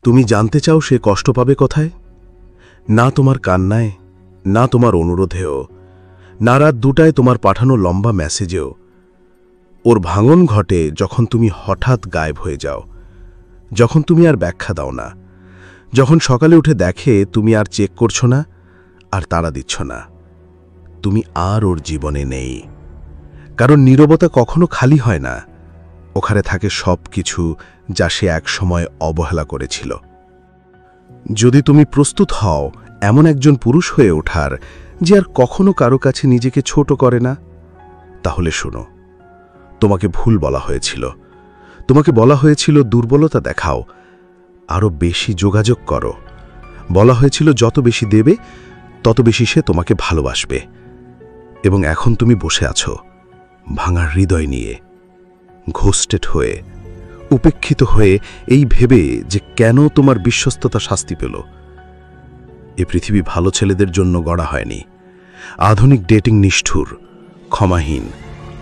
তুমি জানতে চাও সে কষ্ট পাবে কোথায়? না তোমার কান্নায়, না তোমার অনুরোধেও, না রাত 2টায় তোমার পাঠানো লম্বা মেসেজেও। ওর ভাঙন ঘটে যখন তুমি হঠাৎ গায়েব হয়ে যাও, যখন তুমি আর ব্যাখ্যা দাও না, যখন সকালে উঠে দেখে তুমি আর চেক করছো না, আর তাড়া দিচ্ছ না। তুমি আর ওর জীবনে নেই। কারণ নীরবতা কখনো খালি হয় না, ওখানে থাকে সব কিছু যা সে একসময় অবহেলা করেছিল। যদি তুমি প্রস্তুত হও এমন একজন পুরুষ হয়ে ওঠার যে আর কখনো কারো কাছে নিজেকে ছোট করে না, তাহলে শোনো, তোমাকে ভুল বলা হয়েছিল। তোমাকে বলা হয়েছিল দুর্বলতা দেখাও, আরও বেশি যোগাযোগ করো। বলা হয়েছিল যত বেশি দেবে তত বেশি সে তোমাকে ভালোবাসবে। এবং এখন তুমি বসে আছো ভাঙা হৃদয় নিয়ে, ঘোস্টেড হয়ে, উপেক্ষিত হয়ে, এই ভেবে যে কেন তোমার বিশ্বস্ততা শাস্তি পেল। এ পৃথিবী ভালো ছেলেদের জন্য গড়া হয়নি। আধুনিক ডেটিং নিষ্ঠুর, ক্ষমাহীন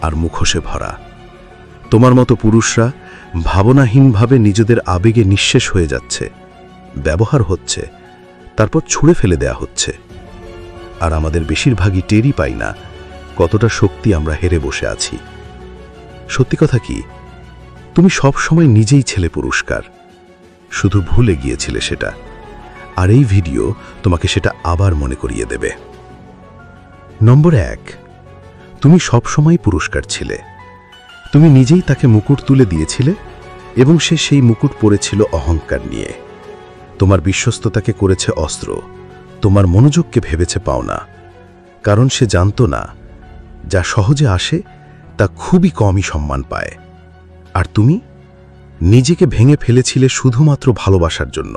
আর মুখোশে ভরা। তোমার মতো পুরুষরা ভাবনাহীনভাবে নিজেদের আবেগে নিঃশেষ হয়ে যাচ্ছে, ব্যবহার হচ্ছে, তারপর ছুঁড়ে ফেলে দেয়া হচ্ছে। আর আমাদের বেশিরভাগই টেরই পাই না কতটা শক্তি আমরা হেরে বসে আছি। সত্যি কথা কি, তুমি সব সময় নিজেই ছেলে পুরস্কার, শুধু ভুলে গিয়েছিলে সেটা। আর এই ভিডিও তোমাকে সেটা আবার মনে করিয়ে দেবে। নম্বর 1, তুমি সব সময় পুরস্কার ছিলে। তুমি নিজেই তাকে মুকুট তুলে দিয়েছিলে এবং সে সেই মুকুট পরেছিল অহংকার নিয়ে। তোমার বিশ্বস্ততাকে করেছে অস্ত্র, তোমার মনোযোগকে ভেবেছে পাওনা। কারণ সে জানত না যা সহজে আসে তা খুবই কমই সম্মান পায়। আর তুমি নিজেকে ভেঙে ফেলেছিলে শুধুমাত্র ভালোবাসার জন্য।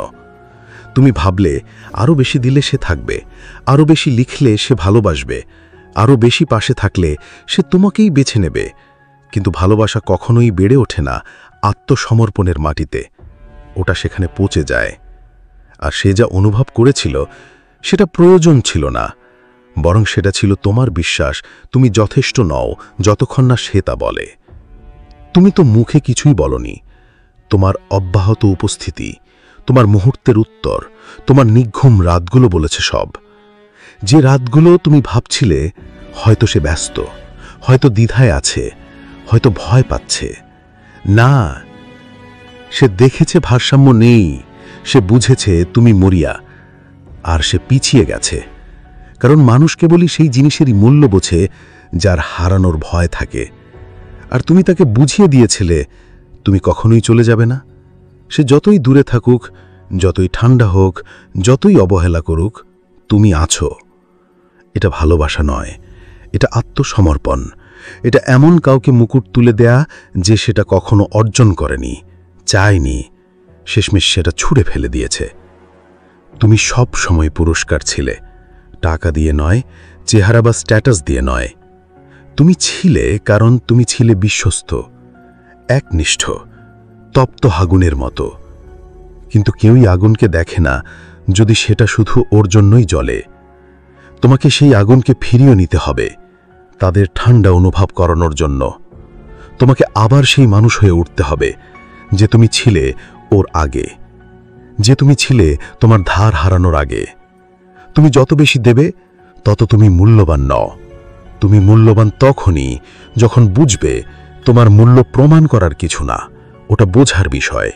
তুমি ভাবলে আরও বেশি দিলে সে থাকবে, আরও বেশি লিখলে সে ভালোবাসবে, আরও বেশি পাশে থাকলে সে তোমাকেই বেছে নেবে। কিন্তু ভালোবাসা কখনোই বেড়ে ওঠে না আত্মসমর্পণের মাটিতে, ওটা সেখানে পচে যায়। আর সে যা অনুভব করেছিল সেটা প্রয়োজন ছিল না, বরং সেটা ছিল তোমার বিশ্বাস তুমি যথেষ্ট নও যতক্ষণ না সে তা বলে। তুমি তো মুখে কিছুই বলনি, তোমার অব্যাহত উপস্থিতি, তোমার মুহূর্তের উত্তর, তোমার নির্ঘুম রাতগুলো বলেছে সব। যে রাতগুলো তুমি ভাবছিলে হয়তো সে ব্যস্ত, হয়তো দ্বিধায় আছে, হয়তো ভয় পাচ্ছে। না, সে দেখেছে ভারসাম্য নেই, সে বুঝেছে তুমি মরিয়া, আর সে পিছিয়ে গেছে। কারণ মানুষ কেবলই সেই জিনিসেরই মূল্য বোঝে যার হারানোর ভয় থাকে। আর তুমি তাকে বুঝিয়ে দিয়েছিলে তুমি কখনোই চলে যাবে না। সে যতই দূরে থাকুক, যতই ঠান্ডা হোক, যতই অবহেলা করুক, তুমি আছো। এটা ভালোবাসা নয়, এটা আত্মসমর্পণ। এটা এমন কাউকে মুকুট তুলে দেয়া যে সেটা কখনো অর্জন করেনি, চায়নি, শেষমেশ সেটা ছুঁড়ে ফেলে দিয়েছে। তুমি সব সময় পুরস্কার ছিলে, টাকা দিয়ে নয়, চেহারা বা স্ট্যাটাস দিয়ে নয়। তুমি ছিলে কারণ তুমি ছিলে বিশ্বস্ত, একনিষ্ঠ, তপ্ত আগুনের মতো। কিন্তু কেউই আগুনকে দেখে না যদি সেটা শুধু ওর জন্যই জ্বলে। তোমাকে সেই আগুনকে ফিরিয়ে নিতে হবে, তাদের ঠান্ডা অনুভব করানোর জন্য। তোমাকে আবার সেই মানুষ হয়ে উঠতে হবে যে তুমি ছিলে ওর আগে, যে তুমি ছিলে তোমার ধার হারানোর আগে। তুমি যত বেশি দেবে তত তুমি মূল্যবান নও। তুমি মূল্যবান তখনই যখন বুঝবে তোমার মূল্য প্রমাণ করার কিছু না, ওটা বোঝার বিষয়।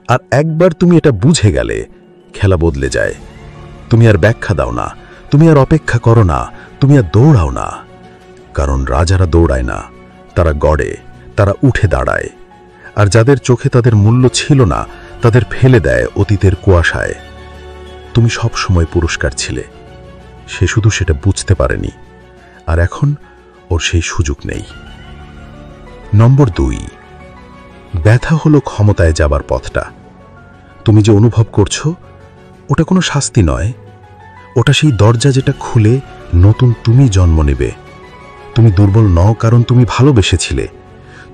আর একবার তুমি এটা বুঝে গেলে খেলা বদলে যায়। তুমি আর ব্যাখ্যা দাও না, তুমি আর অপেক্ষা করো না, তুমি আর দৌড়াও না। কারণ রাজারা দৌড়ায় না, তারা গড়ে, তারা উঠে দাঁড়ায়। আর যাদের চোখে তাদের মূল্য ছিল না তাদের ফেলে দেয় অতীতের কুয়াশায়। তুমি সব সময় পুরস্কার ছিলে, সে শুধু সেটা বুঝতে পারেনি। আর এখন ওর সেই সুযোগ নেই। নম্বর 2, ব্যথা হলো ক্ষমতায় যাবার পথটা। তুমি যে অনুভব করছো ওটা কোনো শাস্তি নয়, ওটা সেই দরজা যেটা খুলে নতুন তুমি জন্ম নেবে। তুমি দুর্বল নও কারণ তুমি ভালোবেসেছিলে,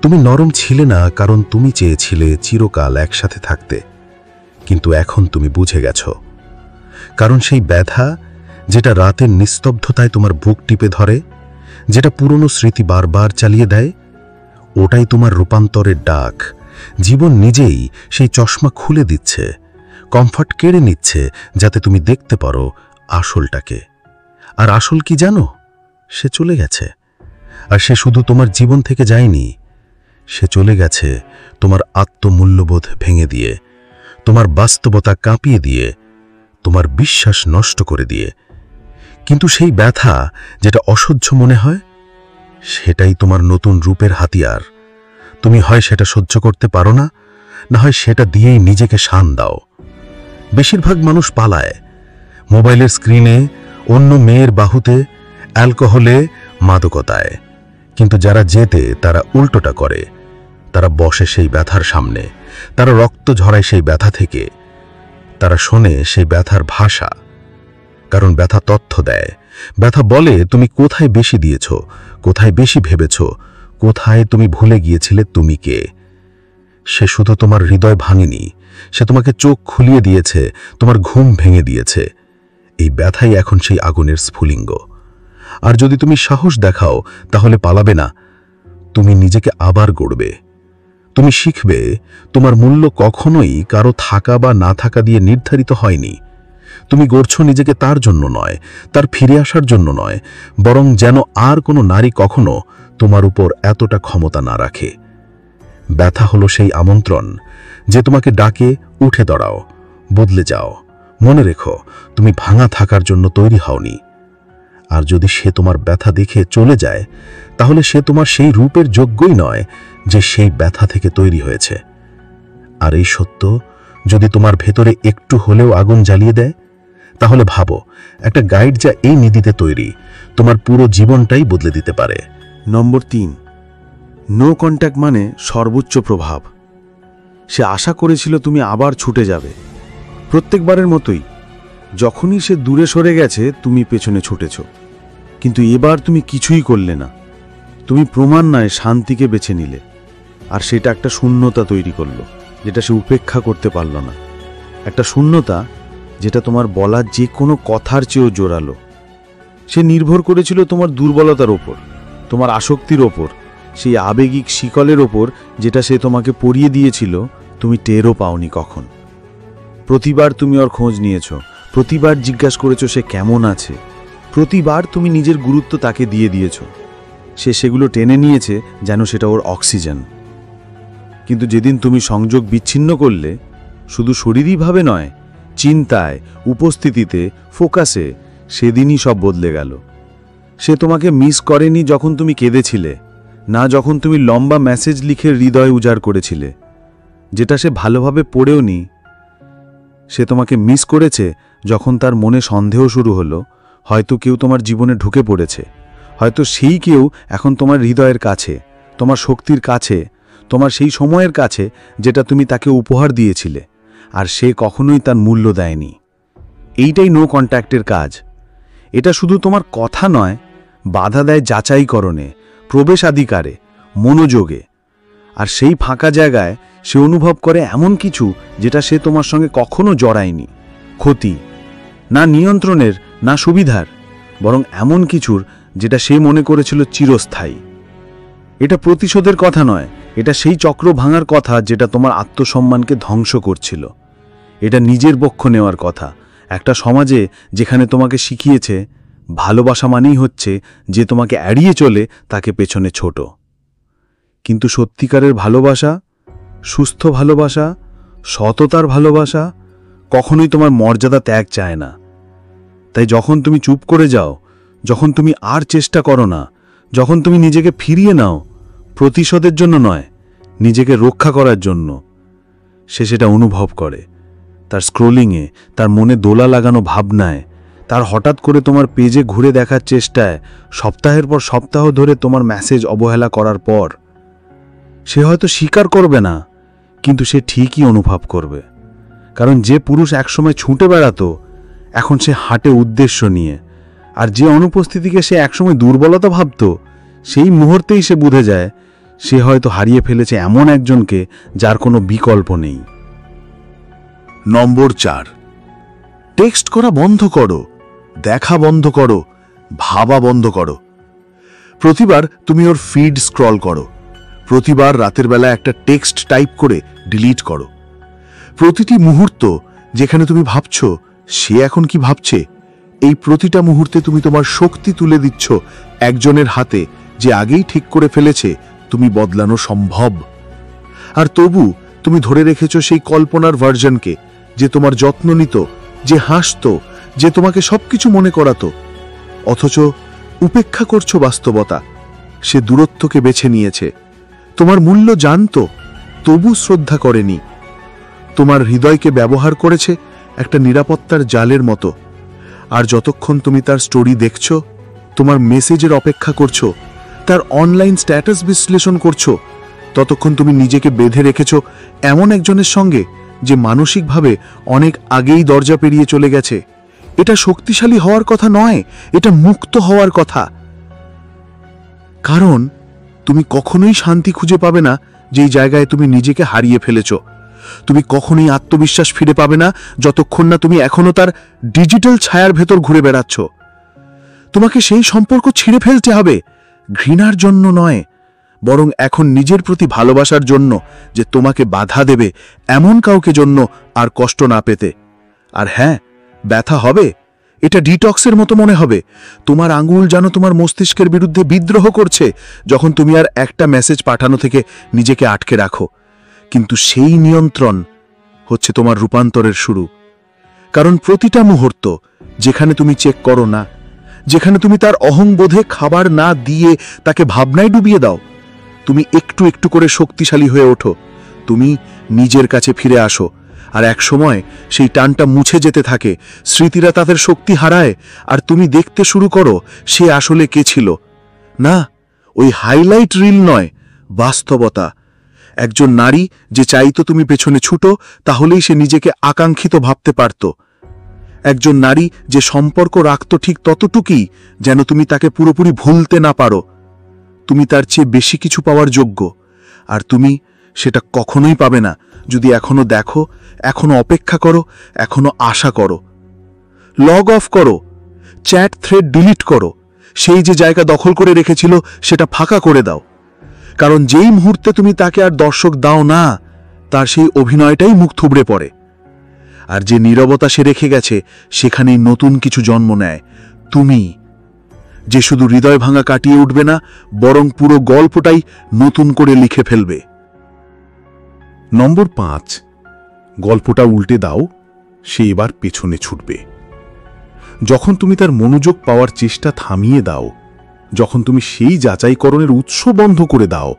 তুমি নরম ছিলে না কারণ তুমি চেয়েছিলে চিরকাল একসাথে থাকতে। কিন্তু এখন তুমি বুঝে গেছো, কারণ সেই ব্যথা যেটা রাতের নিস্তব্ধতায় তোমার বুক টিপে ধরে, যেটা পুরনো স্মৃতি বারবার চালিয়ে দেয়, ওটাই তোমার রূপান্তরের ডাক। জীবন নিজেই সেই চশমা খুলে দিচ্ছে, কমফর্ট কেড়ে নিচ্ছে যাতে তুমি দেখতে পারো আসলটাকে। আর আসল কি জানো? সে চলে গেছে। আর সে শুধু তোমার জীবন থেকে যায়নি, সে চলে গেছে তোমার আত্মমূল্যবোধ ভেঙে দিয়ে, তোমার বাস্তবতা কাঁপিয়ে দিয়ে, তোমার বিশ্বাস নষ্ট করে দিয়ে। কিন্তু সেই ব্যথা যেটা অসহ্য মনে হয়, সেটাই তোমার নতুন রূপের হাতিয়ার। তুমি হয় সেটা সহ্য করতে পারো না, না হয় সেটা দিয়েই নিজেকে শান দাও। বেশিরভাগ মানুষ পালায়, মোবাইলের স্ক্রিনে, অন্য মেয়ের বাহুতে, অ্যালকোহলে, মাদকতায়। কিন্তু যারা জেতে তারা উল্টোটা করে। তারা বসে সেই ব্যথার সামনে, তারা রক্ত ঝরায় সেই ব্যথা থেকে, তারা শোনে সেই ব্যথার ভাষা। কারণ ব্যথা তথ্য দেয়। ব্যথা বলে তুমি কোথায় বেশি দিয়েছ, কোথায় বেশি ভেবেছ, কোথায় তুমি ভুলে গিয়েছিলে তুমি কে। সে শুধু তোমার হৃদয় ভাঙেনি, সে তোমাকে চোখ খুলিয়ে দিয়েছে, তোমার ঘুম ভেঙে দিয়েছে। এই ব্যথাই এখন সেই আগুনের স্ফুলিঙ্গ। আর যদি তুমি সাহস দেখাও, তাহলে পালাবে না, তুমি নিজেকে আবার গড়বে। তুমি শিখবে তোমার মূল্য কখনোই কারো থাকা বা না থাকা দিয়ে নির্ধারিত হয়নি। তুমি গড়ছ নিজেকে তার জন্য নয়, তার ফিরে আসার জন্য নয়, বরং যেন আর কোনো নারী কখনো তোমার উপর এতটা ক্ষমতা না রাখে। ব্যথা হলো সেই আমন্ত্রণ যে তোমাকে ডাকে, উঠে দাঁড়াও, বদলে যাও। মনে রেখো, তুমি ভাঙা থাকার জন্য তৈরি হওনি। আর যদি সে তোমার ব্যথা দেখে চলে যায়, তাহলে সে তোমার সেই রূপের যোগ্যই নয় যে সেই ব্যথা থেকে তৈরি হয়েছে। আর এই সত্য যদি তোমার ভেতরে একটু হলেও আগুন জ্বালিয়ে দেয়, তাহলে ভাবো, একটা গাইড যা এই নিধিতে তৈরি, তোমার পুরো জীবনটাই বদলে দিতে পারে। নম্বর 3, নো কন্ট্যাক্ট মানে সর্বোচ্চ প্রভাব। সে আশা করেছিল তুমি আবার ছুটে যাবে, প্রত্যেকবারের মতোই। যখনই সে দূরে সরে গেছে, তুমি পেছনে ছুটেছ। কিন্তু এবার তুমি কিছুই করলে না। তুমি প্রমাণ নয়, শান্তিকে বেছে নিলে। আর সেটা একটা শূন্যতা তৈরি করলো, যেটা সে উপেক্ষা করতে পারল না। একটা শূন্যতা যেটা তোমার বলা যে কোনো কথার চেয়েও জোরালো। সে নির্ভর করেছিল তোমার দুর্বলতার ওপর, তোমার আসক্তির ওপর, সেই আবেগিক শিকলের ওপর যেটা সে তোমাকে পরিয়ে দিয়েছিল, তুমি টেরও পাওনি কখন। প্রতিবার তুমি ওর খোঁজ নিয়েছ, প্রতিবার জিজ্ঞাসা করেছো সে কেমন আছে, প্রতিবার তুমি নিজের গুরুত্ব তাকে দিয়ে দিয়েছ। সে সেগুলো টেনে নিয়েছে যেন সেটা ওর অক্সিজেন। কিন্তু যেদিন তুমি সংযোগ বিচ্ছিন্ন করলে, শুধু শরীরীভাবে নয়, চিন্তায়, উপস্থিতিতে, ফোকাসে, সেদিনই সব বদলে গেল। সে তোমাকে মিস করেনি যখন তুমি কেঁদেছিলে, না যখন তুমি লম্বা মেসেজ লিখে হৃদয় উজাড় করেছিলে, যেটা সে ভালোভাবে পড়েও নি। সে তোমাকে মিস করেছে যখন তার মনে সন্দেহ শুরু হলো, হয়তো কেউ তোমার জীবনে ঢুকে পড়েছে, হয়তো সেই কেউ এখন তোমার হৃদয়ের কাছে, তোমার শক্তির কাছে, তোমার সেই সময়ের কাছে যেটা তুমি তাকে উপহার দিয়েছিলে, আর সে কখনোই তার মূল্য দেয়নি। এইটাই নো কন্ট্যাক্টের কাজ। এটা শুধু তোমার কথা নয়, বাধা দেয় যাচাইকরণে, প্রবেশাধিকারে, মনোযোগে। আর সেই ফাঁকা জায়গায় সে অনুভব করে এমন কিছু যেটা সে তোমার সঙ্গে কখনো জড়ায়নি। ক্ষতি, না নিয়ন্ত্রণের, না সুবিধার, বরং এমন কিছুর যেটা সে মনে করেছিল চিরস্থায়ী। এটা প্রতিশোধের কথা নয়, এটা সেই চক্র ভাঙার কথা যেটা তোমার আত্মসম্মানকে ধ্বংস করছিল। এটা নিজের পক্ষ নেওয়ার কথা, একটা সমাজে যেখানে তোমাকে শিখিয়েছে ভালোবাসা মানেই হচ্ছে যে তোমাকে এড়িয়ে চলে তাকে পেছনে ছোট। কিন্তু সত্যিকারের ভালোবাসা, সুস্থ ভালোবাসা, সততার ভালোবাসা কখনোই তোমার মর্যাদা ত্যাগ চায় না। তাই যখন তুমি চুপ করে যাও, যখন তুমি আর চেষ্টা করো না, যখন তুমি নিজেকে ফিরিয়ে নাও, প্রতিশোধের জন্য নয়, নিজেকে রক্ষা করার জন্য, সে সেটা অনুভব করে। তার স্ক্রোলিংয়ে, তার মনে দোলা লাগানো ভাবনায়, তার হঠাৎ করে তোমার পেজে ঘুরে দেখার চেষ্টায়, সপ্তাহের পর সপ্তাহ ধরে তোমার মেসেজ অবহেলা করার পর। সে হয়তো স্বীকার করবে না, কিন্তু সে ঠিকই অনুভব করবে। কারণ যে পুরুষ একসময় ছুটে বেড়াতো, এখন সে হাঁটে উদ্দেশ্য নিয়ে। আর যে অনুপস্থিতিকে সে একসময় দুর্বলতা ভাবত, সেই মুহূর্তেই সে বুঝে যায় সে হয়তো হারিয়ে ফেলেছে এমন একজনকে যার কোনো বিকল্প নেই। নম্বর 4, টেক্সট করা বন্ধ করো, দেখা বন্ধ করো, ভাবা বন্ধ করো। প্রতিবার তুমি ওর ফিড স্ক্রল করো, প্রতিবার রাতের বেলা একটা টেক্সট টাইপ করে ডিলিট করো। প্রতিটি মুহূর্ত যেখানে তুমি ভাবছ সে এখন কি ভাবছে, এই প্রতিটা মুহূর্তে তুমি তোমার শক্তি তুলে দিচ্ছ একজনের হাতে, যে আগেই ঠিক করে ফেলেছে তুমি বদলানো সম্ভব। আর তবু তুমি ধরে রেখেছ সেই কল্পনার ভার্জনকে, যে তোমার যত্ন নিত, যে হাসত, যে তোমাকে সবকিছু মনে করাতো। অথচ উপেক্ষা করছো বাস্তবতা। সে দূরত্বকে বেছে নিয়েছে, তোমার মূল্য জানত, তবু শ্রদ্ধা করেনি। তোমার হৃদয়কে ব্যবহার করেছে একটা নিরাপত্তার জালের মতো। আর যতক্ষণ তুমি তার স্টোরি দেখছো, তোমার মেসেজের অপেক্ষা করছো, তার অনলাইন স্ট্যাটাস বিশ্লেষণ করছো, ততক্ষণ তুমি নিজেকে বেঁধে রেখেছো এমন একজনের সঙ্গে যে মানসিকভাবে অনেক আগেই দরজা পেরিয়ে চলে গেছে। এটা শক্তিশালী হওয়ার কথা নয়, এটা মুক্ত হওয়ার কথা। কারণ তুমি কখনোই শান্তি খুঁজে পাবে না যেই জায়গায় তুমি নিজেকে হারিয়ে ফেলেছ। তুমি কখনোই আত্মবিশ্বাস ফিরে পাবে না যতক্ষণ না তুমি এখনো তার ডিজিটাল ছায়ার ভেতর ঘুরে বেড়াচ্ছ। তোমাকে সেই সম্পর্ক ছিঁড়ে ফেলতে হবে, ঘৃণার জন্য নয়, বরং এখন নিজের প্রতি ভালোবাসার জন্য, যে তোমাকে বাধা দেবে এমন কাউকে জন্য আর কষ্ট না পেতে। আর হ্যাঁ, ব্যথা হবে, এটা ডিটক্সের মতো মনে হবে। তোমার আঙুল যেন তোমার মস্তিষ্কের বিরুদ্ধে বিদ্রোহ করছে যখন তুমি আর একটা মেসেজ পাঠানো থেকে নিজেকে আটকে রাখো। কিন্তু সেই নিয়ন্ত্রণ হচ্ছে তোমার রূপান্তরের শুরু। কারণ প্রতিটা মুহূর্ত যেখানে তুমি চেক করো না, যেখানে তুমি তার অহংবোধে খাবার না দিয়ে তাকে ভাবনায় ডুবিয়ে দাও, তুমি একটু একটু করে শক্তিশালী হয়ে ওঠো। তুমি নিজের কাছে ফিরে আসো, আর এক সময় সেই টানটা মুছে যেতে থাকে, স্মৃতিরা তাদের শক্তি হারায়, আর তুমি দেখতে শুরু করো সে আসলে কে ছিল। না, ওই হাইলাইট রিল নয়, বাস্তবতা। একজন নারী যে চাইতো তুমি পেছনে ছুটো, তাহলেই সে নিজেকে আকাঙ্ক্ষিত ভাবতে পারত। একজন নারী যে সম্পর্ক রাখত ঠিক ততটুকুই যেন তুমি তাকে পুরোপুরি ভুলতে না পারো। তুমি তার চেয়ে বেশি কিছু পাওয়ার যোগ্য, আর তুমি সেটা কখনোই পাবে না যদি এখনো দেখো, এখনো অপেক্ষা করো, এখনো আশা করো। লগ অফ করো, চ্যাট থ্রেড ডিলিট করো, সেই যে জায়গা দখল করে রেখেছিল সেটা ফাঁকা করে দাও। কারণ যেই মুহূর্তে তুমি তাকে আর দর্শক দাও না, তার সেই অভিনয়টাই মুখ থুবড়ে পড়ে। আর যে নীরবতা সে রেখে গেছে, সেখানেই নতুন কিছু জন্ম নেয়। তুমি যে শুধু হৃদয় ভাঙা কাটিয়ে উঠবে না, বরং পুরো গল্পটাই নতুন করে লিখে ফেলবে। নম্বর 5, গল্পটা উল্টে দাও, সে এবার পেছনে ছুটবে। যখন তুমি তার মনোযোগ পাওয়ার চেষ্টা থামিয়ে দাও, যখন তুমি সেই যাচাইকরণের উৎস বন্ধ করে দাও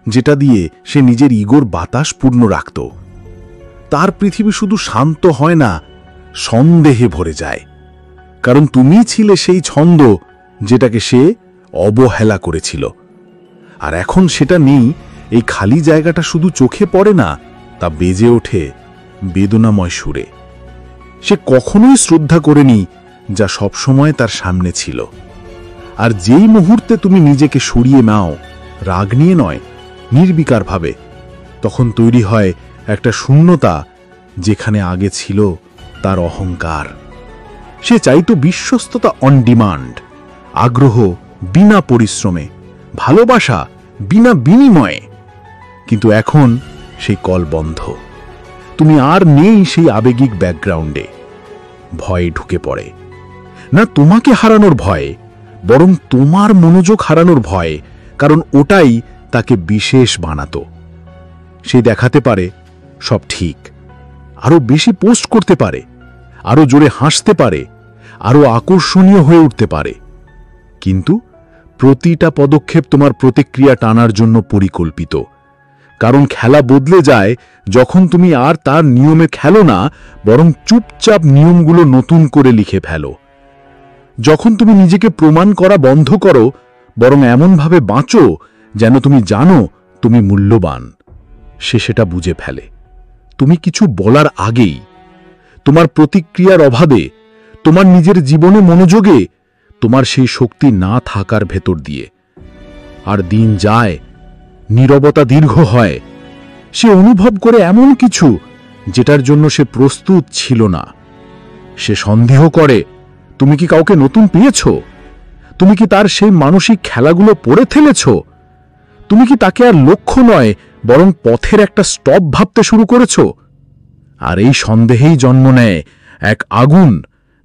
যেটা দিয়ে সে নিজের ইগোর বাতাস পূর্ণ রাখত, তার পৃথিবী শুধু শান্ত হয় না, সন্দেহে ভরে যায়। কারণ তুমি ছিলে সেই ছন্দ যেটাকে সে অবহেলা করেছিল। আর এখন সেটা নেই। এই খালি জায়গাটা শুধু চোখে পড়ে না, তা বেজে ওঠে বেদনাময় সুরে। সে কখনোই শ্রদ্ধা করেনি যা সবসময় তার সামনে ছিল। আর যেই মুহূর্তে তুমি নিজেকে সরিয়ে নাও, রাগ নিয়ে নয়, নির্বিকারভাবে, তখন তৈরি হয় একটা শূন্যতা যেখানে আগে ছিল তার অহংকার। সে চাইতো বিশ্বস্ততা অন ডিমান্ড, আগ্রহ বিনা পরিশ্রমে, ভালোবাসা বিনা বিনিময়ে। কিন্তু এখন সেই কল বন্ধ। তুমি আর নেই সেই আবেগিক ব্যাকগ্রাউন্ডে। ভয় ঢুকে পড়ে, না তোমাকে হারানোর ভয়, বরং তোমার মনোযোগ হারানোর ভয়। কারণ ওটাই তাকে বিশেষ বানাতো। সে দেখাতে পারে সব ঠিক, আরো বেশি পোস্ট করতে পারে, আরো জোরে হাসতে পারে, আরো আকর্ষণীয় হয়ে উঠতে পারে। কিন্তু প্রতিটা পদক্ষেপ তোমার প্রতিক্রিয়া টানার জন্য পরিকল্পিত। কারণ খেলা বদলে যায় যখন তুমি আর তার নিয়মে খেলো না, বরং চুপচাপ নিয়মগুলো নতুন করে লিখে ফেলো। যখন তুমি নিজেকে প্রমাণ করা বন্ধ করো, বরং এমনভাবে বাঁচো যেন তুমি জানো তুমি মূল্যবান, সে সেটা বুঝে ফেলে। তুমি কিছু বলার আগেই, তোমার প্রতিক্রিয়ার অভাবে, তোমার নিজের জীবনে মনোযোগে, তোমার সেই শক্তি না থাকার ভেতর দিয়ে। আর দিন যায়, নীরবতা দীর্ঘ হয়, সে অনুভব করে এমন কিছু যেটার জন্য সে প্রস্তুত ছিল না। সে সন্দেহ করে তুমি কি কাউকে নতুন পেয়েছ? তুমি কি তার সেই মানসিক খেলাগুলো পড়ে ফেলেছ? তুমি কি তাকে আর লক্ষ্য নয় বরং পথের একটা স্টপ ভাবতে শুরু করেছ? আর এই সন্দেহেই জন্ম নেয় এক আগুন,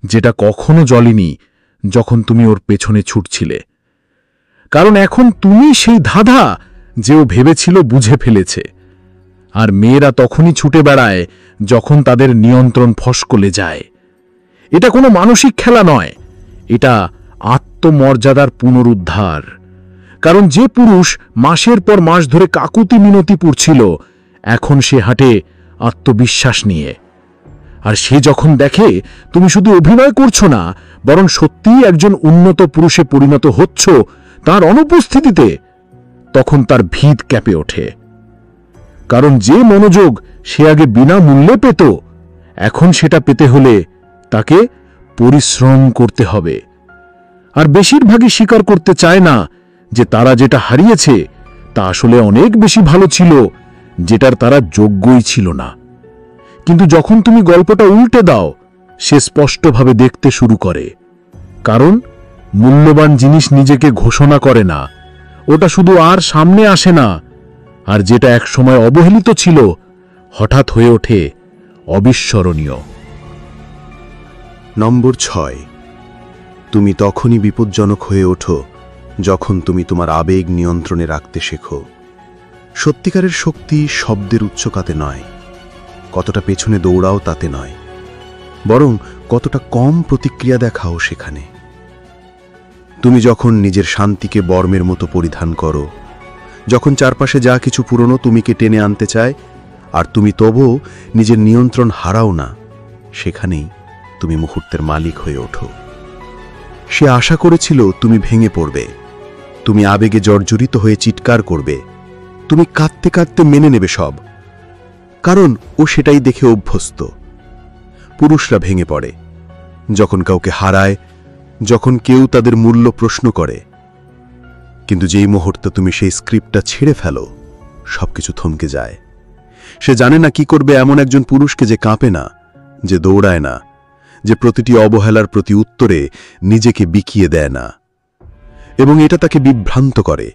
যেটা কখনো জ্বলেনি যখন তুমি ওর পেছনে ছুটছিলে। কারণ এখন তুমি সেই ধাঁধা যে ও ভেবেছিল বুঝে ফেলেছে। আর মেয়েরা তখনই ছুটে বেড়ায় যখন তাদের নিয়ন্ত্রণ ফসকলে যায়। এটা কোনো মানসিক খেলা নয়, এটা আত্মমর্যাদার পুনরুদ্ধার। কারণ যে পুরুষ মাসের পর মাস ধরে কাকুতি মিনতি পুড়ছিল, এখন সে হাঁটে আত্মবিশ্বাস নিয়ে। আর সে যখন দেখে তুমি শুধু অভিনয় করছো না, বরং সত্যিই একজন উন্নত পুরুষে পরিণত হচ্ছ তার অনুপস্থিতিতে, তখন তার ভিত ক্যাপে ওঠে। কারণ যে মনোযোগ সে আগে বিনামূল্যে পেত, এখন সেটা পেতে হলে তাকে পরিশ্রম করতে হবে। আর বেশিরভাগই স্বীকার করতে চায় না যে তারা যেটা হারিয়েছে তা আসলে অনেক বেশি ভালো ছিল, যেটার তারা যোগ্যই ছিল না। কিন্তু যখন তুমি গল্পটা উল্টে দাও, সে স্পষ্টভাবে দেখতে শুরু করে। কারণ মূল্যবান জিনিস নিজেকে ঘোষণা করে না, ওটা শুধু আর সামনে আসে না। আর যেটা একসময় অবহেলিত ছিল হঠাৎ হয়ে ওঠে অবিস্মরণীয়। নম্বর 6, তুমি তখনই বিপজ্জনক হয়ে ওঠো যখন তুমি তোমার আবেগ নিয়ন্ত্রণে রাখতে শেখো। সত্যিকারের শক্তি শব্দের উচ্চকাতে নয়, কতটা পেছনে দৌড়াও তাতে নয়, বরং কতটা কম প্রতিক্রিয়া দেখাও সেখানে। তুমি যখন নিজের শান্তিকে বর্মের মতো পরিধান করো, যখন চারপাশে যা কিছু পুরনো তুমিকে টেনে আনতে চায় আর তুমি তবুও নিজের নিয়ন্ত্রণ হারাও না, সেখানেই তুমি মুহূর্তের মালিক হয়ে ওঠো। সে আশা করেছিল তুমি ভেঙে পড়বে, তুমি আবেগে জর্জরিত হয়ে চিৎকার করবে, তুমি কাঁদতে কাঁদতে মেনে নেবে সব, কারণ ও সেটাই দেখে অভ্যস্ত। পুরুষরা ভেঙে পড়ে যখন কাউকে হারায়, যখন কেউ তাদের মূল্য প্রশ্ন করে। কিন্তু যেই মুহূর্তে তুমি সেই স্ক্রিপ্টটা ছিঁড়ে ফেলো, সবকিছু থমকে যায়। সে জানে না কি করবে এমন একজন পুরুষকে যে কাঁপে না, যে দৌড়ায় না, যে প্রতিটি অবহেলার প্রতি উত্তরে নিজেকে বিকিয়ে দেয় না। এবং এটা তাকে বিভ্রান্ত করে,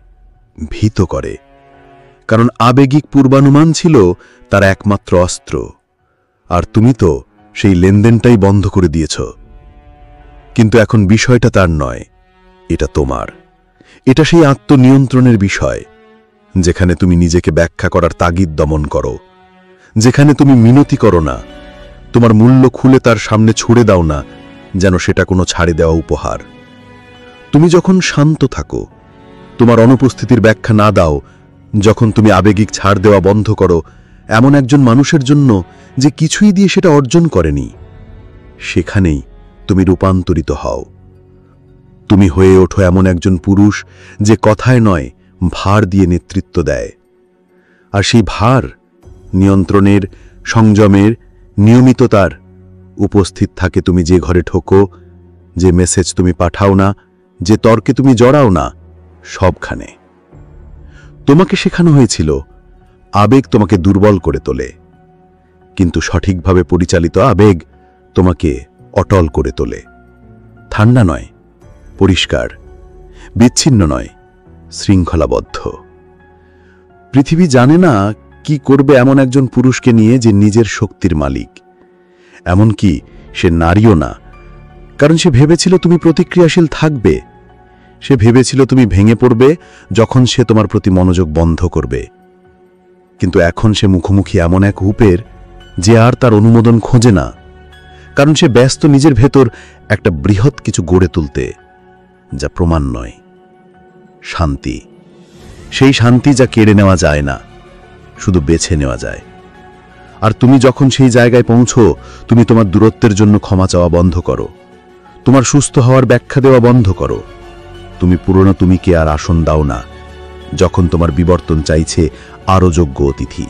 ভীত করে, কারণ আবেগিক পূর্বানুমান ছিল তার একমাত্র অস্ত্র। আর তুমি তো সেই লেনদেনটাই বন্ধ করে দিয়েছ। কিন্তু এখন বিষয়টা তার নয়, এটা তোমার। এটা সেই আত্মনিয়ন্ত্রণের বিষয়, যেখানে তুমি নিজেকে ব্যাখ্যা করার তাগিদ দমন করো, যেখানে তুমি মিনতি করো না, তোমার মূল্য খুলে তার সামনে ছুড়ে দাও না যেন সেটা কোনো ছাড়ে দেওয়া উপহার। তুমি যখন শান্ত থাকো, তোমার অনুপস্থিতির ব্যাখ্যা না দাও, যখন তুমি আবেগিক ছাড় দেওয়া বন্ধ করো এমন একজন মানুষের জন্য যে কিছুই দিয়ে সেটা অর্জন করেনি, সেখানেই তুমি রূপান্তরিত হও। তুমি হয়ে ওঠো এমন একজন পুরুষ যে কথায় নয়, ভার দিয়ে নেতৃত্ব দেয়। আর সেই ভার নিয়ন্ত্রণের, সংযমের, নিয়মিততার উপস্থিত থাকে তুমি যে ঘরে ঠোকো, যে মেসেজ তুমি পাঠাও না, যে তর্কে তুমি জড়াও না, সবখানে। তোমাকে শেখানো হয়েছিল আবেগ তোমাকে দুর্বল করে তোলে, কিন্তু সঠিকভাবে পরিচালিত আবেগ তোমাকে অটল করে তোলে। ঠান্ডা নয়, পরিষ্কার, বিচ্ছিন্ন নয়, শৃঙ্খলাবদ্ধ। পৃথিবী জানে না কি করবে এমন একজন পুরুষকে নিয়ে যে নিজের শক্তির মালিক। এমনকি সে নারীও না, কারণ সে ভেবেছিল তুমি প্রতিক্রিয়াশীল থাকবে। সে ভেবেছিল তুমি ভেঙে পড়বে যখন সে তোমার প্রতি মনোযোগ বন্ধ করবে। কিন্তু এখন সে মুখোমুখি এমন এক রূপের যে আর তার অনুমোদন খোঁজে না, কারণ সে ব্যস্ত নিজের ভেতর একটা বৃহৎ কিছু গড়ে তুলতে, যা প্রমাণ নয়, শান্তি। সেই শান্তি যা কেড়ে নেওয়া যায় না, শুধু বেছে নেওয়া যায়। আর তুমি যখন সেই জায়গায় পৌঁছো, তুমি তোমার দূরত্বের জন্য ক্ষমা চাওয়া বন্ধ করো, তোমার সুস্থ হওয়ার ব্যাখ্যা দেওয়া বন্ধ করো। তুমি পুরনো তুমিকে আর আসন দাও না যখন তোমার বিবর্তন চাইছে আরও যোগ্য অতিথি।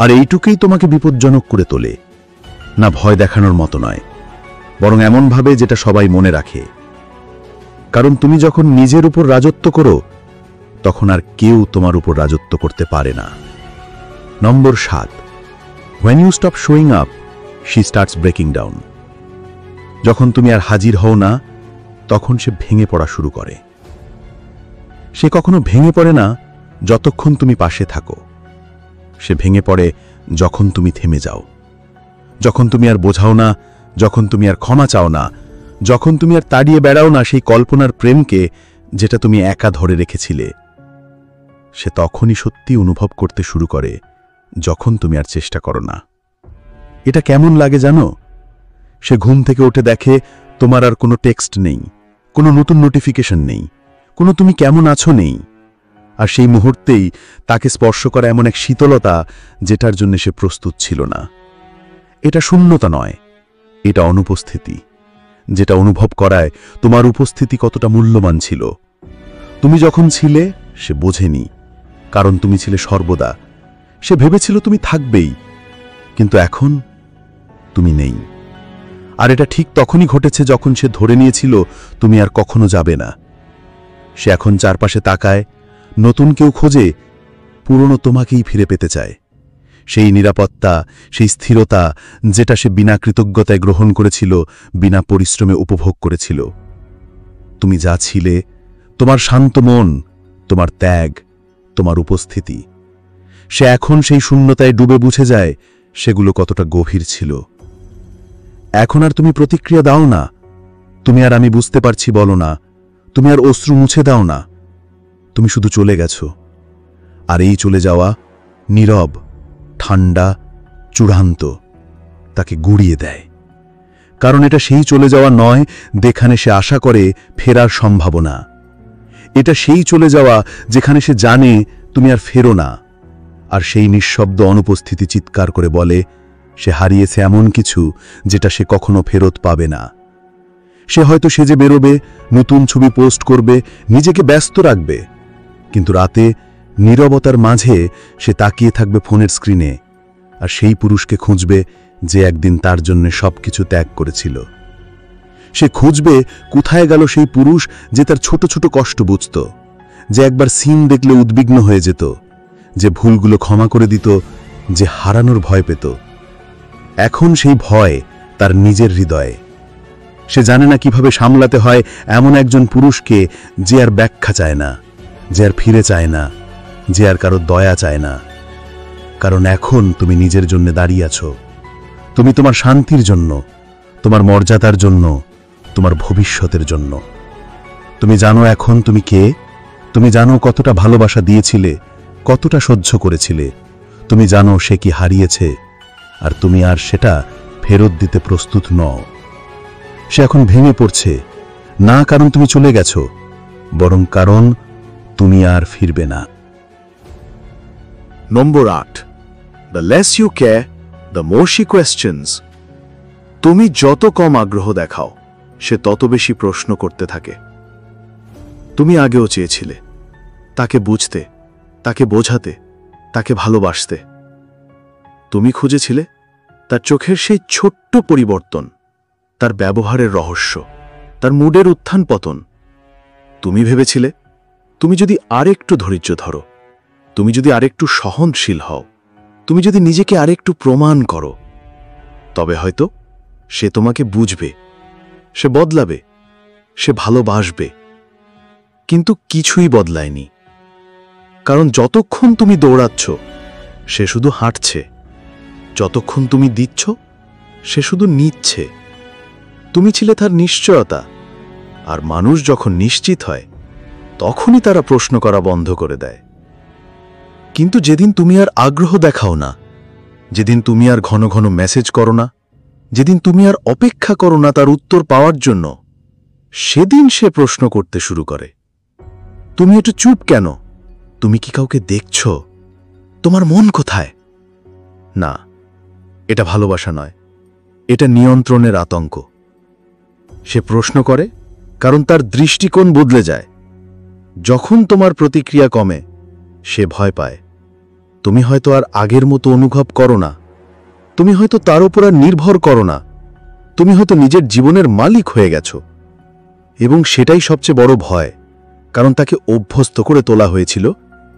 আর এইটুকুই তোমাকে বিপজ্জনক করে তোলে, না ভয় দেখানোর মতো নয়, বরং এমনভাবে যেটা সবাই মনে রাখে। কারণ তুমি যখন নিজের উপর রাজত্ব করো, তখন আর কেউ তোমার উপর রাজত্ব করতে পারে না। নম্বর 7, when you stop showing up, she starts breaking down. যখন তুমি আর হাজির হও না, তখন সে ভেঙে পড়া শুরু করে। সে কখনো ভেঙে পড়ে না যতক্ষণ তুমি পাশে থাকো, সে ভেঙে পড়ে যখন তুমি থেমে যাও। যখন তুমি আর বোঝাও না, যখন তুমি আর ক্ষমা চাও না, যখন তুমি আর তাড়িয়ে বেড়াও না সেই কল্পনার প্রেমকে যেটা তুমি একা ধরে রেখেছিলে। সে তখনই সত্যি অনুভব করতে শুরু করে যখন তুমি আর চেষ্টা করো না। এটা কেমন লাগে জানো? সে ঘুম থেকে উঠে দেখে তোমার আর কোনো টেক্সট নেই, কোনো নতুন নোটিফিকেশন নেই, কোনো তুমি কেমন আছো নেই। আর সেই মুহূর্তেই তাকে স্পর্শ করা এমন এক শীতলতা যেটার জন্য সে প্রস্তুত ছিল না। এটা শূন্যতা নয়, এটা অনুপস্থিতি, যেটা অনুভব করায় তোমার উপস্থিতি কতটা মূল্যবান ছিল। তুমি যখন ছিলে সে বোঝেনি, কারণ তুমি ছিলে সর্বদা। সে ভেবেছিল তুমি থাকবেই, কিন্তু এখন তুমি নেই। আর এটা ঠিক তখনই ঘটেছে যখন সে ধরে নিয়েছিল তুমি আর কখনো যাবে না। সে এখন চারপাশে তাকায়, নতুন কেউ খোঁজে, পুরনো তোমাকেই ফিরে পেতে চায়। সেই নিরাপত্তা, সেই স্থিরতা যেটা সে বিনা কৃতজ্ঞতায় গ্রহণ করেছিল, বিনা পরিশ্রমে উপভোগ করেছিল। তুমি যা ছিলে, তোমার শান্ত মন, তোমার ত্যাগ, তোমার উপস্থিতি, সে এখন সেই শূন্যতায় ডুবে বুঝে যায় সেগুলো কতটা গভীর ছিল। এখন আর তুমি প্রতিক্রিয়া দাও না, তুমি আর আমি বুঝতে পারছি বলো না, তুমি আর অশ্রু মুছে দাও না। তুমি শুধু চলে গেছো। আর এই চলে যাওয়া নীরব, ঠান্ডা, চূড়ান্ত, তাকে গুড়িয়ে দেয়। কারণ এটা সেই চলে যাওয়া নয় যেখানে সে আশা করে ফেরার সম্ভাবনা। এটা সেই চলে যাওয়া যেখানে সে জানে তুমি আর ফেরো না। আর সেই নিঃশব্দ অনুপস্থিতি চিৎকার করে বলে সে হারিয়েছে এমন কিছু যেটা সে কখনো ফেরত পাবে না। সে হয়তো সেজে বেরোবে, নতুন ছবি পোস্ট করবে, নিজেকে ব্যস্ত রাখবে, কিন্তু রাতে নীরবতার মাঝে সে তাকিয়ে থাকবে ফোনের স্ক্রিনে আর সেই পুরুষকে খুঁজবে যে একদিন তার জন্য সবকিছু ত্যাগ করেছিল। সে খুঁজবে কোথায় গেল সেই পুরুষ যে তার ছোট ছোট কষ্ট বুঝত, যে একবার সিন দেখলে উদ্বিগ্ন হয়ে যেত, যে ভুলগুলো ক্ষমা করে দিত, যে হারানোর ভয় পেত। এখন সেই ভয় তার নিজের হৃদয়ে। সে জানে না কিভাবে সামলাতে হয় এমন একজন পুরুষকে যে আর ব্যাখ্যা চায় না, যে আর ফিরে চায় না, যে আর কারো দয়া চায় না। কারণ এখন তুমি নিজের জন্য দাঁড়িয়ে আছো। তুমি তোমার শান্তির জন্য, তোমার মর্যাদার জন্য, তোমার ভবিষ্যতের জন্য। তুমি জানো এখন তুমি কে, তুমি জানো কতটা ভালোবাসা দিয়েছিলে, কতটা সহ্য করেছিলে। তুমি জানো সে কি হারিয়েছে, আর তুমি আর সেটা ফেরত দিতে প্রস্তুত নও। সে এখন ভেঙে পড়ছে, না কারণ তুমি চলে গেছো, বরং কারণ তুমি আর ফিরবে না। নম্বর 8, The less you care, the more she questions. তুমি যত কম আগ্রহ দেখাও সে তত বেশি প্রশ্ন করতে থাকে। তুমি আগেও চেয়েছিলে তাকে বুঝতে, তাকে বোঝাতে, তাকে ভালোবাসতে। তুমি খুঁজেছিলে তার চোখের সেই ছোট্ট পরিবর্তন, তার ব্যবহারের রহস্য, তার মুডের উত্থান পতন। তুমি ভেবেছিলে তুমি যদি আরেকটু ধৈর্য ধরো, তুমি যদি আরেকটু সহনশীল হও, তুমি যদি নিজেকে আরেকটু প্রমাণ করো, তবে হয়তো সে তোমাকে বুঝবে, সে বদলাবে, সে ভালোবাসবে। কিন্তু কিছুই বদলায়নি। কারণ যতক্ষণ তুমি দৌড়াচ্ছ সে শুধু হাঁটছে, যতক্ষণ তুমি দিচ্ছ সে শুধু নিচ্ছে। তুমি ছিলে তার নিশ্চয়তা, আর মানুষ যখন নিশ্চিত হয় তখনই তারা প্রশ্ন করা বন্ধ করে দেয়। কিন্তু যেদিন তুমি আর আগ্রহ দেখাও না, যেদিন তুমি আর ঘন ঘন মেসেজ করো না, যেদিন তুমি আর অপেক্ষা করো না তার উত্তর পাওয়ার জন্য, সেদিন সে প্রশ্ন করতে শুরু করে, তুমি একটু চুপ কেন? তুমি কি কাউকে দেখছ? তোমার মন কোথায়? না, এটা ভালোবাসা নয়, এটা নিয়ন্ত্রণের আতঙ্ক। সে প্রশ্ন করে কারণ তার দৃষ্টিকোণ বদলে যায়। যখন তোমার প্রতিক্রিয়া কমে সে ভয় পায়। তুমি হয়তো আর আগের মতো অনুভব করো না, তুমি হয়তো তার উপর আর নির্ভর করো না, তুমি হয়তো নিজের জীবনের মালিক হয়ে গেছো। এবং সেটাই সবচেয়ে বড় ভয়, কারণ তাকে অভ্যস্ত করে তোলা হয়েছিল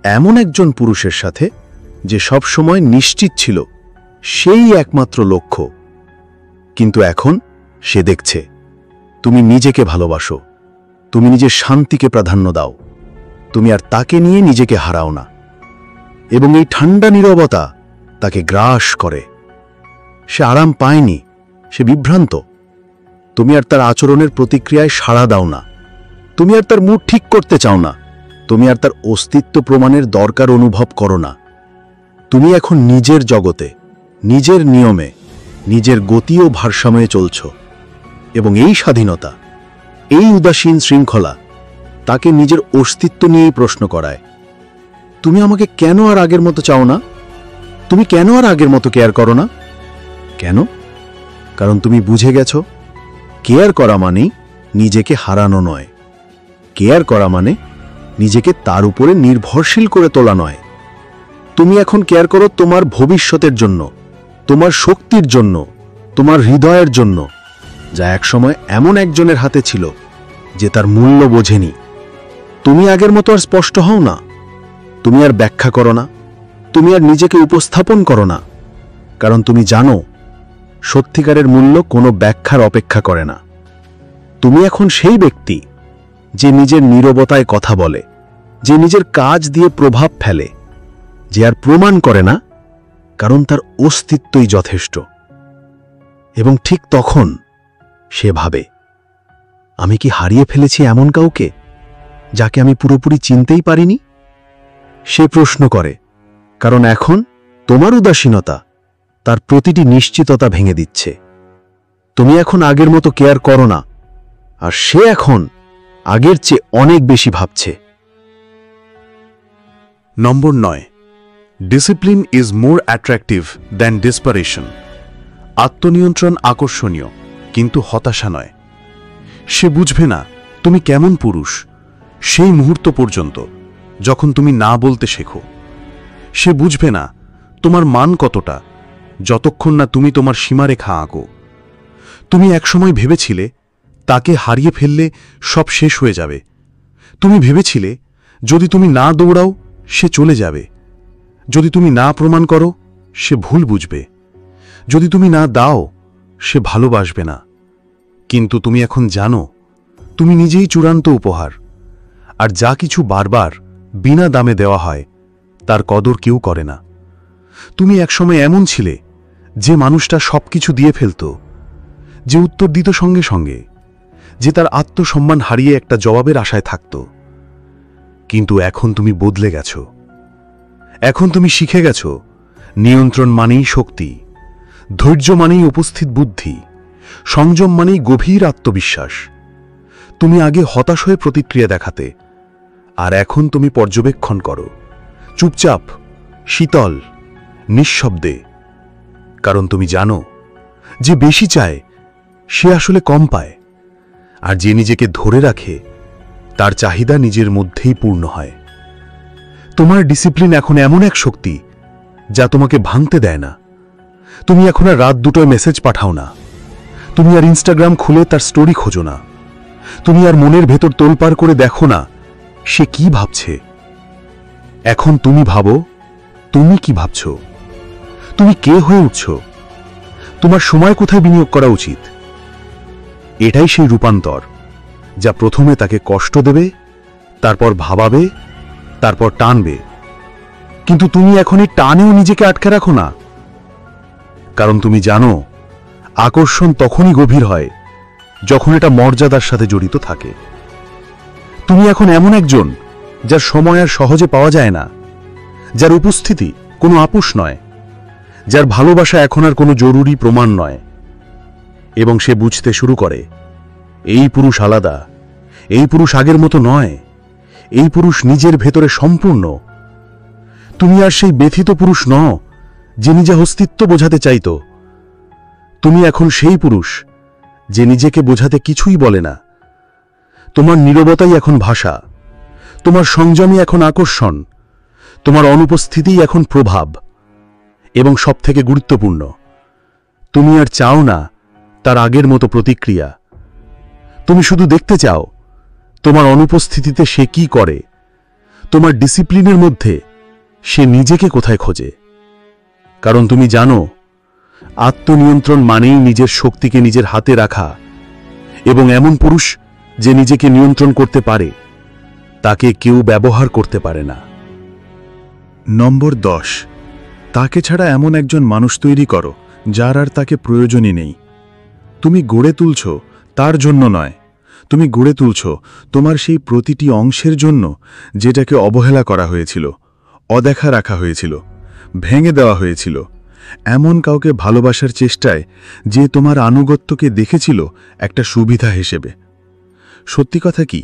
এমন একজন পুরুষের সাথে যে সব সময় নিশ্চিত ছিল সেই একমাত্র লক্ষ্য। কিন্তু এখন সে দেখছে তুমি নিজেকে ভালোবাসো, তুমি নিজের শান্তিকে প্রাধান্য দাও, তুমি আর তাকে নিয়ে নিজেকে হারাও না। এবং এই ঠান্ডা নীরবতা তাকে গ্রাস করে। সে আরাম পায়নি, সে বিভ্রান্ত। তুমি আর তার আচরণের প্রতিক্রিয়ায় সাড়া দাও না। তুমি আর তার মুড ঠিক করতে চাও না। তুমি আর তার অস্তিত্ব প্রমাণের দরকার অনুভব করো না। তুমি এখন নিজের জগতে, নিজের নিয়মে, নিজের গতি ও ভারসাম্যে চলছ। এবং এই স্বাধীনতা, এই উদাসীন শৃঙ্খলা তাকে নিজের অস্তিত্ব নিয়েই প্রশ্ন করায়। তুমি আমাকে কেন আর আগের মতো চাও না? তুমি কেন আর আগের মতো কেয়ার করো না? কেন? কারণ তুমি বুঝে গেছ, কেয়ার করা মানেই নিজেকে হারানো নয়। কেয়ার করা মানে নিজেকে তার উপরে নির্ভরশীল করে তোলা নয়। তুমি এখন কেয়ার করো তোমার ভবিষ্যতের জন্য, তোমার শক্তির জন্য, তোমার হৃদয়ের জন্য, যা একসময় এমন একজনের হাতে ছিল যে তার মূল্য বোঝেনি। তুমি আগের মতো আর স্পষ্ট হও না। তুমি আর ব্যাখ্যা করো না। তুমি আর নিজেকে উপস্থাপন করো না। কারণ তুমি জানো, সত্যিকারের মূল্য কোনো ব্যাখ্যার অপেক্ষা করে না। তুমি এখন সেই ব্যক্তি যে নিজের নীরবতায় কথা বলে, যে নিজের কাজ দিয়ে প্রভাব ফেলে, যে আর প্রমাণ করে না, কারণ তার অস্তিত্বই যথেষ্ট। এবং ঠিক তখন সে ভাবে, আমি কি হারিয়ে ফেলেছি এমন কাউকে যাকে আমি পুরোপুরি চিনতেই পারিনি? সে প্রশ্ন করে, কারণ এখন তোমার উদাসীনতা তার প্রতিটি নিশ্চিততা ভেঙে দিচ্ছে। তুমি এখন আগের মতো কেয়ার করো না, আর সে এখন আগের চেয়ে অনেক বেশি ভাবছে। নম্বর 9, discipline is more attractive than desperation. আত্মনিয়ন্ত্রণ আকর্ষণীয়, কিন্তু হতাশা নয়। সে বুঝবে না তুমি কেমন পুরুষ সেই মুহূর্ত পর্যন্ত যখন তুমি না বলতে শেখো। সে বুঝবে না তোমার মান কতটা যতক্ষণ না তুমি তোমার সীমারেখা আঁকো। তুমি একসময় ভেবেছিলে তাকে হারিয়ে ফেললে সব শেষ হয়ে যাবে। তুমি ভেবেছিলে যদি তুমি না দৌড়াও সে চলে যাবে, যদি তুমি না প্রমাণ করো সে ভুল বুঝবে, যদি তুমি না দাও সে ভালোবাসবে না। কিন্তু তুমি এখন জানো তুমি নিজেই চূড়ান্ত উপহার, আর যা কিছু বারবার বিনা দামে দেওয়া হয় তার কদর কেউ করে না। তুমি একসময় এমন ছিলে যে মানুষটা সবকিছু দিয়ে ফেলত, যে উত্তর দিত সঙ্গে সঙ্গে, যে তার আত্মসম্মান হারিয়ে একটা জবাবের আশায় থাকত। কিন্তু এখন তুমি বদলে গেছ। এখন তুমি শিখে গেছ নিয়ন্ত্রণ মানেই শক্তি, ধৈর্য মানেই উপস্থিত বুদ্ধি, সংযম মানেই গভীর আত্মবিশ্বাস। তুমি আগে হতাশ হয়ে প্রতিক্রিয়া দেখাতে, আর এখন তুমি পর্যবেক্ষণ করো, চুপচাপ, শীতল, নিঃশব্দে। কারণ তুমি জানো যে বেশি চায় সে আসলে কম পায়, আর যে নিজেকে ধরে রাখে তার চাহিদা নিজের মধ্যেই পূর্ণ হয়। তোমার ডিসিপ্লিন এখন এমন এক শক্তি যা তোমাকে ভাঙতে দেয় না। তুমি এখন আর রাত 2টায় মেসেজ পাঠাও না। তুমি আর ইনস্টাগ্রাম খুলে তার স্টোরি খোঁজো না। তুমি আর মনের ভেতর তোলপাড় করে দেখো না সে কি ভাবছে। এখন তুমি ভাবো তুমি কি ভাবছ, তুমি কে হয়ে উঠছ, তোমার সময় কোথায় বিনিয়োগ করা উচিত। এটাই সেই রূপান্তর যা প্রথমে তাকে কষ্ট দেবে, তারপর ভাবাবে, তারপর টানবে। কিন্তু তুমি এখন এই টানেও নিজেকে আটকে রাখো না, কারণ তুমি জানো আকর্ষণ তখনই গভীর হয় যখন এটা মর্যাদার সাথে জড়িত থাকে। তুমি এখন এমন একজন যার সময় আর সহজে পাওয়া যায় না, যার উপস্থিতি কোনো আপোষ নয়, যার ভালোবাসা এখন আর কোনো জরুরি প্রমাণ নয়। এবং সে বুঝতে শুরু করে এই পুরুষ আলাদা, এই পুরুষ আগের মতো নয়, এই পুরুষ নিজের ভেতরে সম্পূর্ণ। তুমি আর সেই ব্যথিত পুরুষ নও যে নিজে অস্তিত্ব বোঝাতে চাইত। তুমি এখন সেই পুরুষ যে নিজেকে বোঝাতে কিছুই বলে না। তোমার নীরবতাই এখন ভাষা, তোমার সংযমই এখন আকর্ষণ, তোমার অনুপস্থিতিই এখন প্রভাব। এবং সবথেকে গুরুত্বপূর্ণ, তুমি আর চাও না তার আগের মতো প্রতিক্রিয়া। তুমি শুধু দেখতে চাও তোমার অনুপস্থিতিতে সে কি করে, তোমার ডিসিপ্লিনের মধ্যে সে নিজেকে কোথায় খোঁজে। কারণ তুমি জানো আত্মনিয়ন্ত্রণ মানেই নিজের শক্তিকে নিজের হাতে রাখা, এবং এমন পুরুষ যে নিজেকে নিয়ন্ত্রণ করতে পারে তাকে কেউ ব্যবহার করতে পারে না। নম্বর 10, তাকে ছাড়া এমন একজন মানুষ তৈরি করো যার আর তাকে প্রয়োজনই নেই। তুমি গড়ে তুলছ তার জন্য নয়, তুমি গড়ে তুলছ তোমার সেই প্রতিটি অংশের জন্য যেটাকে অবহেলা করা হয়েছিল, অদেখা রাখা হয়েছিল, ভেঙে দেওয়া হয়েছিল, এমন কাউকে ভালোবাসার চেষ্টায় যে তোমার আনুগত্যকে দেখেছিল একটা সুবিধা হিসেবে। সত্যি কথা কি,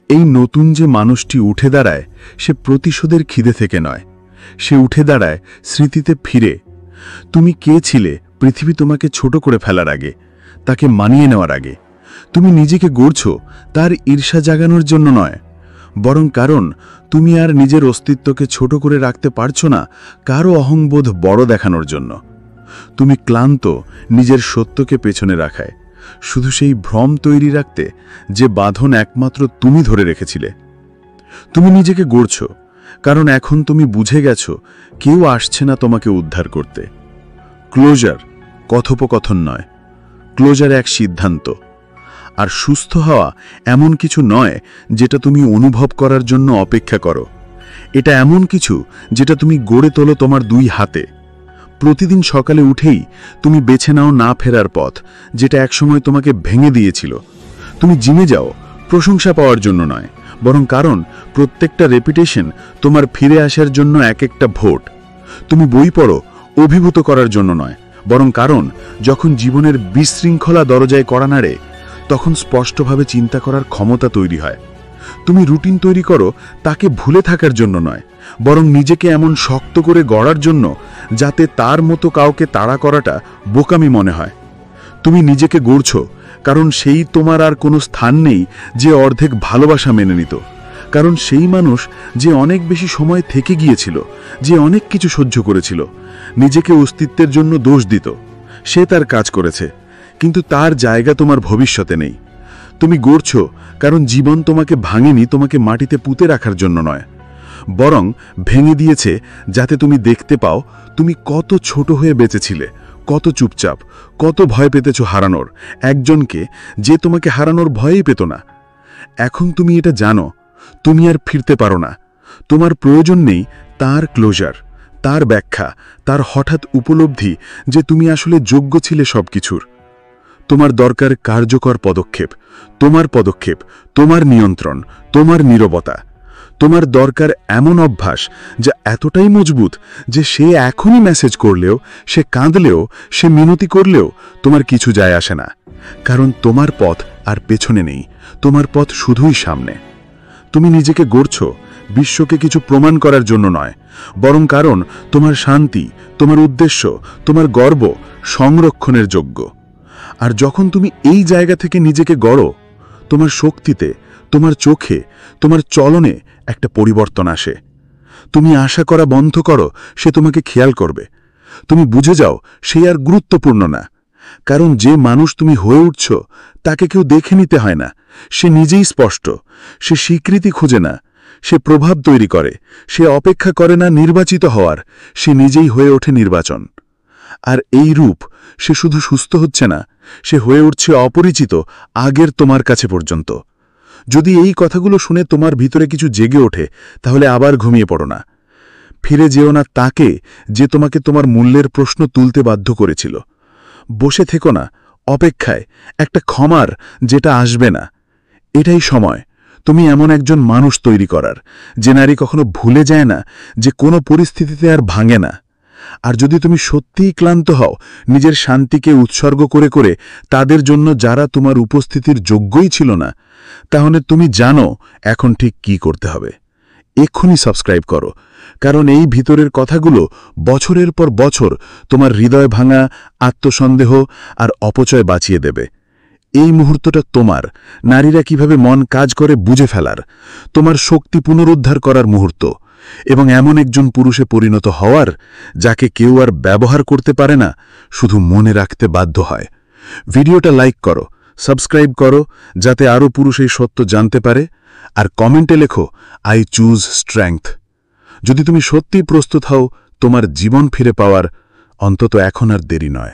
এই নতুন যে মানুষটি উঠে দাঁড়ায় সে প্রতিশোধের খিদে থেকে নয়, সে উঠে দাঁড়ায় স্মৃতিতে ফিরে। তুমি কে ছিলে পৃথিবী তোমাকে ছোট করে ফেলার আগে, তাকে মানিয়ে নেওয়ার আগে? তুমি নিজেকে গড়ছ তার ঈর্ষা জাগানোর জন্য নয়, বরং কারণ তুমি আর নিজের অস্তিত্বকে ছোট করে রাখতে পারছো না কারো অহংবোধ বড় দেখানোর জন্য। তুমি ক্লান্ত নিজের সত্যকে পেছনে রাখায়, শুধু সেই ভ্রম তৈরি রাখতে যে বাঁধন একমাত্র তুমি ধরে রেখেছিলে। তুমি নিজেকে গড়ছ কারণ এখন তুমি বুঝে গেছ কেউ আসছে না তোমাকে উদ্ধার করতে। ক্লোজার কথোপকথন নয়, ক্লোজার এক সিদ্ধান্ত। আর সুস্থ হওয়া এমন কিছু নয় যেটা তুমি অনুভব করার জন্য অপেক্ষা করো, এটা এমন কিছু যেটা তুমি গড়ে তোলো তোমার দুই হাতে। প্রতিদিন সকালে উঠেই তুমি বেছে নাও না ফেরার পথ, যেটা একসময় তোমাকে ভেঙে দিয়েছিল। তুমি জিমে যাও প্রশংসা পাওয়ার জন্য নয়, বরং কারণ প্রত্যেকটা রেপিটেশন তোমার ফিরে আসার জন্য এক একটা ভোট। তুমি বই পড়ো অভিভূত করার জন্য নয়, বরং কারণ যখন জীবনের বিশৃঙ্খলা দরজায় কড়া নাড়ে তখন স্পষ্টভাবে চিন্তা করার ক্ষমতা তৈরি হয়। তুমি রুটিন তৈরি করো তাকে ভুলে থাকার জন্য নয়, বরং নিজেকে এমন শক্ত করে গড়ার জন্য যাতে তার মতো কাউকে তাড়া করাটা বোকামি মনে হয়। তুমি নিজেকে গড়ছ কারণ সেই তোমার আর কোনো স্থান নেই যে অর্ধেক ভালোবাসা মেনে নিত, কারণ সেই মানুষ যে অনেক বেশি সময় থেকে গিয়েছিল, যে অনেক কিছু সহ্য করেছিল, নিজেকে অস্তিত্বের জন্য দোষ দিত, সে তার কাজ করেছে, কিন্তু তার জায়গা তোমার ভবিষ্যতে নেই। তুমি গড়ছ কারণ জীবন তোমাকে ভাঙেনি তোমাকে মাটিতে পুঁতে রাখার জন্য নয়, বরং ভেঙে দিয়েছে যাতে তুমি দেখতে পাও তুমি কত ছোট হয়ে বেঁচেছিলে, কত চুপচাপ, কত ভয় পেতেছ হারানোর একজনকে যে তোমাকে হারানোর ভয়ই পেত না। এখন তুমি এটা জানো, তুমি আর ফিরতে পারো না। তোমার প্রয়োজন নেই তার ক্লোজার, তার ব্যাখ্যা, তার হঠাৎ উপলব্ধি যে তুমি আসলে যোগ্য ছিলে সবকিছুর। তোমার দরকার কার্যকর পদক্ষেপ, তোমার নিয়ন্ত্রণ, তোমার নীরবতা। তোমার দরকার এমন অভ্যাস যা এতটাই মজবুত যে সে এখনই মেসেজ করলেও, সে কাঁদলেও, সে মিনতি করলেও তোমার কিছু যায় আসে না, কারণ তোমার পথ আর পেছনে নেই, তোমার পথ শুধুই সামনে। তুমি নিজেকে গড়ছ বিশ্বকে কিছু প্রমাণ করার জন্য নয়, বরং কারণ তোমার শান্তি, তোমার উদ্দেশ্য, তোমার গর্ব সংরক্ষণের যোগ্য। আর যখন তুমি এই জায়গা থেকে নিজেকে গড়ো, তোমার শক্তিতে, তোমার চোখে, তোমার চলনে একটা পরিবর্তন আসে। তুমি আশা করা বন্ধ করো সে তোমাকে খেয়াল করবে। তুমি বুঝে যাও সে আর গুরুত্বপূর্ণ না, কারণ যে মানুষ তুমি হয়ে উঠছ তাকে কেউ দেখে নিতে হয় না, সে নিজেই স্পষ্ট। সে স্বীকৃতি খুঁজে না, সে প্রভাব তৈরি করে, সে অপেক্ষা করে না নির্বাচিত হওয়ার, সে নিজেই হয়ে ওঠে নির্বাচন। আর এই রূপ সে শুধু সুস্থ হচ্ছে না, সে হয়ে উঠছে অপরিচিত আগের তোমার কাছে পর্যন্ত। যদি এই কথাগুলো শুনে তোমার ভিতরে কিছু জেগে ওঠে তাহলে আবার ঘুমিয়ে পড়ো না। ফিরে যেও না তাকে যে তোমাকে তোমার মূল্যের প্রশ্ন তুলতে বাধ্য করেছিল। বসে থেকো না অপেক্ষায় একটা ক্ষমার যেটা আসবে না। এটাই সময় তুমি এমন একজন মানুষ তৈরি করার যে নারী কখনো ভুলে যায় না, যে কোনো পরিস্থিতিতে আর ভাঙে না। আর যদি তুমি সত্যিই ক্লান্ত হও নিজের শান্তিকে উৎসর্গ করে করে তাদের জন্য যারা তোমার উপস্থিতির যোগ্যই ছিল না, তাহলে তুমি জানো এখন ঠিক কি করতে হবে। এক্ষুনি সাবস্ক্রাইব করো, কারণ এই ভিতরের কথাগুলো বছরের পর বছর তোমার হৃদয় ভাঙা, আত্মসন্দেহ আর অপচয় বাঁচিয়ে দেবে। এই মুহূর্তটা তোমার, নারীরা কিভাবে মন কাজ করে বুঝে ফেলার, তোমার শক্তি পুনরুদ্ধার করার মুহূর্ত, এবং এমন একজন পুরুষে পরিণত হওয়ার যাকে কেউ আর ব্যবহার করতে পারে না, শুধু মনে রাখতে বাধ্য হয়। ভিডিওটা লাইক করো, সাবস্ক্রাইব করো, যাতে আরও পুরুষ এই সত্য জানতে পারে। আর কমেন্টে লেখো আই চুজ স্ট্রেংথ। যদি তুমি সত্যিই প্রস্তুত হও তোমার জীবন ফিরে পাওয়ার, অন্তত এখন আর দেরি নয়।